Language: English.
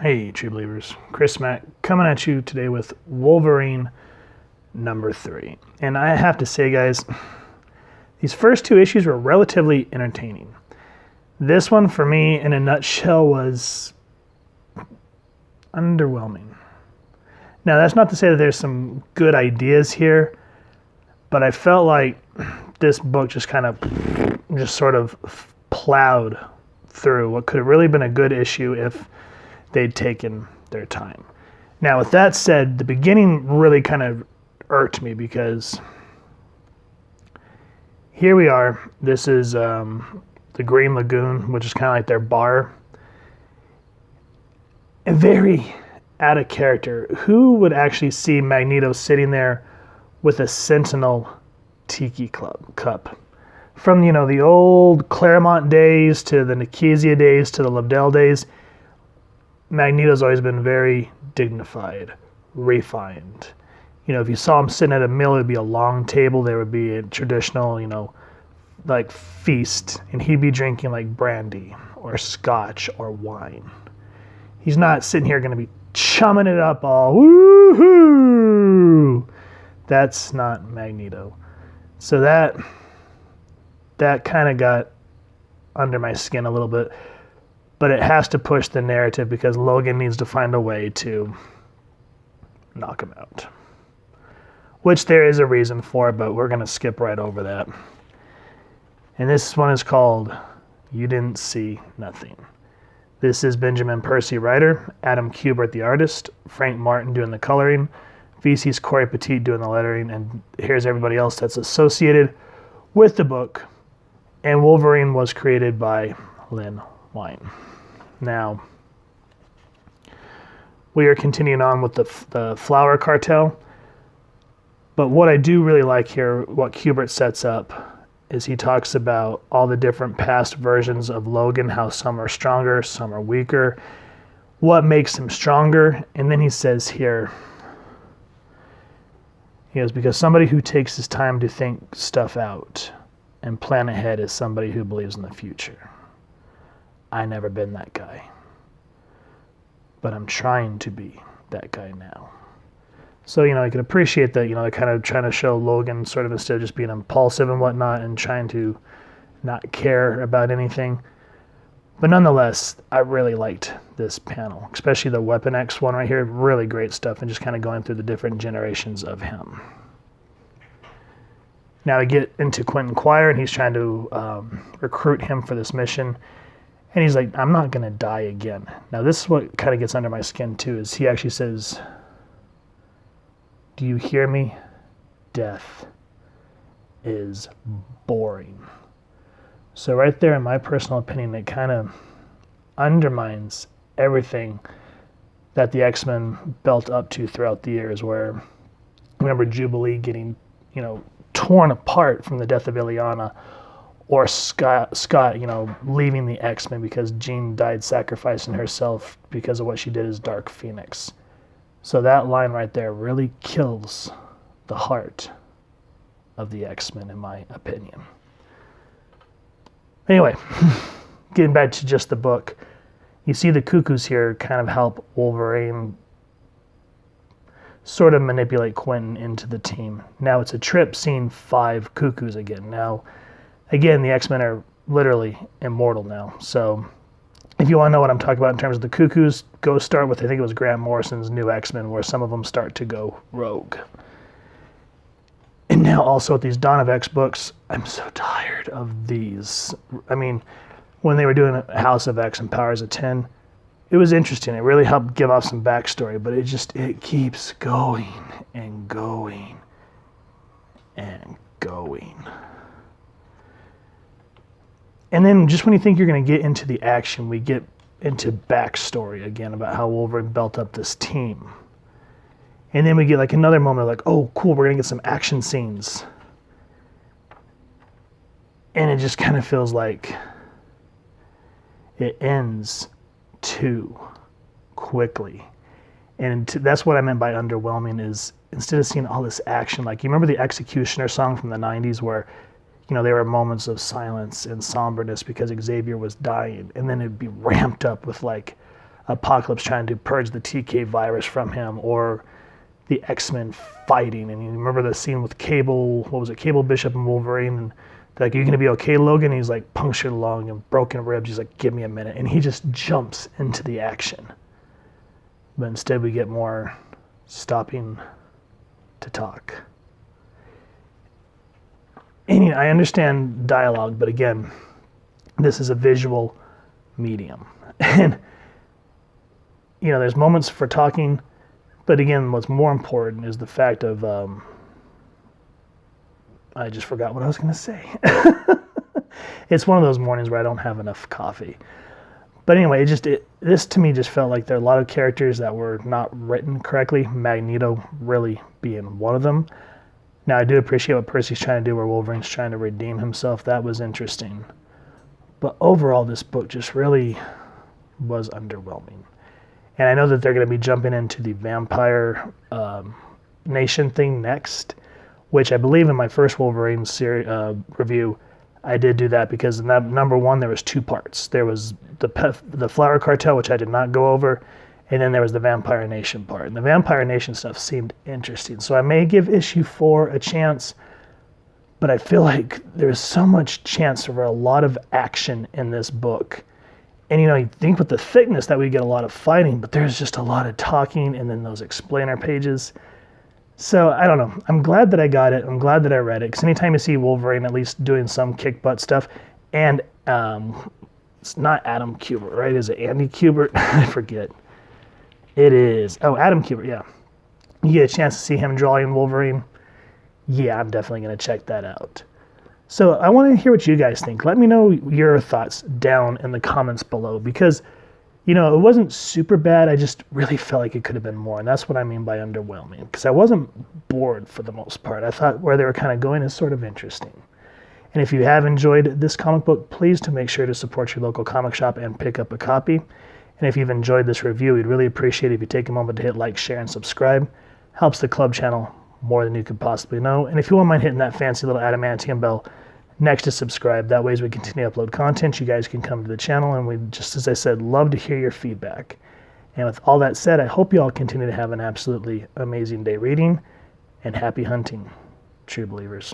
Hey, True Believers. Chris Mack coming at you today with Wolverine number 3. And I have to say, guys, these first 2 issues were relatively entertaining. This one, for me, in a nutshell, was underwhelming. Now, that's not to say that there's some good ideas here, but I felt like this book just sort of plowed through what could have really been a good issue if they'd taken their time. Now, with that said, the beginning really kind of irked me because here we are. This is the Green Lagoon, which is kind of like their bar. And very out of character. Who would actually see Magneto sitting there with a Sentinel tiki cup? From, the old Claremont days to the Nicasia days to the Lobdell days, Magneto's always been very dignified, refined. If you saw him sitting at a meal, it would be a long table. There would be a traditional, like feast, and he'd be drinking like brandy or scotch or wine. He's not sitting here going to be chumming it up all, woohoo! That's not Magneto. So that kind of got under my skin a little bit. But it has to push the narrative because Logan needs to find a way to knock him out. Which there is a reason for, but we're going to skip right over that. And this one is called You Didn't See Nothing. This is Benjamin Percy writer, Adam Kubert the artist, Frank Martin doing the coloring, VC's Corey Petit doing the lettering, and here's everybody else that's associated with the book. And Wolverine was created by Lynn Wein. Now, we are continuing on with the Flower Cartel. But what I do really like here, what Kubert sets up, is he talks about all the different past versions of Logan, how some are stronger, some are weaker, what makes him stronger. And then he says here, he goes, because somebody who takes his time to think stuff out and plan ahead is somebody who believes in the future. I never been that guy, but I'm trying to be that guy now. So, I can appreciate that, they're kind of trying to show Logan sort of instead of just being impulsive and whatnot and trying to not care about anything. But nonetheless, I really liked this panel, especially the Weapon X one right here. Really great stuff and just kind of going through the different generations of him. Now we get into Quentin Quire and he's trying to recruit him for this mission. And he's like, I'm not going to die again. Now, this is what kind of gets under my skin, too, is he actually says, do you hear me? Death is boring. So right there, in my personal opinion, it kind of undermines everything that the X-Men built up to throughout the years, where, remember Jubilee getting, torn apart from the death of Illyana, or Scott, leaving the X-Men because Jean died sacrificing herself because of what she did as Dark Phoenix. So that line right there really kills the heart of the X-Men, in my opinion. Anyway, getting back to just the book, you see the Cuckoos here kind of help Wolverine sort of manipulate Quentin into the team. Now it's a trip seeing 5 Cuckoos again. Now, again, the X-Men are literally immortal now. So if you want to know what I'm talking about in terms of the Cuckoos, go start with, I think it was Grant Morrison's New X-Men, where some of them start to go rogue. And now also with these Dawn of X books, I'm so tired of these. I mean, when they were doing House of X and Powers of 10, it was interesting. It really helped give off some backstory, but it keeps going and going and going. And then just when you think you're going to get into the action, we get into backstory again about how Wolverine built up this team. And then we get like another moment of like, oh, cool, we're going to get some action scenes. And it just kind of feels like it ends too quickly. And that's what I meant by underwhelming, is instead of seeing all this action, like you remember the Executioner song from the 90s where there were moments of silence and somberness because Xavier was dying, and then it'd be ramped up with like Apocalypse trying to purge the TK virus from him, or the X-Men fighting. And you remember the scene with Cable, what was it, Cable, Bishop, and Wolverine, and they're like, "Are you gonna be okay, Logan?" And he's like punctured lung and broken ribs. He's like, "Give me a minute," and he just jumps into the action. But instead we get more stopping to talk. And I understand dialogue, but again, this is a visual medium. And there's moments for talking, but again, what's more important is the fact of, I just forgot what I was going to say. It's one of those mornings where I don't have enough coffee. But anyway, this to me just felt like there are a lot of characters that were not written correctly, Magneto really being one of them. Now, I do appreciate what Percy's trying to do, where Wolverine's trying to redeem himself. That was interesting. But overall, this book just really was underwhelming. And I know that they're going to be jumping into the Vampire Nation thing next, which I believe in my first Wolverine review, I did do that, because in that number 1, there was 2 parts. There was the Flower Cartel, which I did not go over, and then there was the Vampire Nation part. And the Vampire Nation stuff seemed interesting. So I may give issue 4 a chance, but I feel like there's so much chance for a lot of action in this book. And you think with the thickness that we get a lot of fighting, but there's just a lot of talking and then those explainer pages. So I don't know. I'm glad that I got it. I'm glad that I read it, because anytime you see Wolverine at least doing some kick butt stuff, and it's not Adam Kubert, right? Is it Andy Kubert? I forget. It is. Oh, Adam Kubert, yeah. You get a chance to see him drawing Wolverine. Yeah, I'm definitely going to check that out. So I want to hear what you guys think. Let me know your thoughts down in the comments below, because, it wasn't super bad. I just really felt like it could have been more. And that's what I mean by underwhelming, because I wasn't bored for the most part. I thought where they were kind of going is sort of interesting. And if you have enjoyed this comic book, please to make sure to support your local comic shop and pick up a copy. And if you've enjoyed this review, we'd really appreciate it if you take a moment to hit like, share, and subscribe. Helps the club channel more than you could possibly know. And if you won't mind hitting that fancy little adamantium bell next to subscribe, that way as we continue to upload content, you guys can come to the channel, and we, just as I said, love to hear your feedback. And with all that said, I hope you all continue to have an absolutely amazing day reading, and happy hunting, true believers.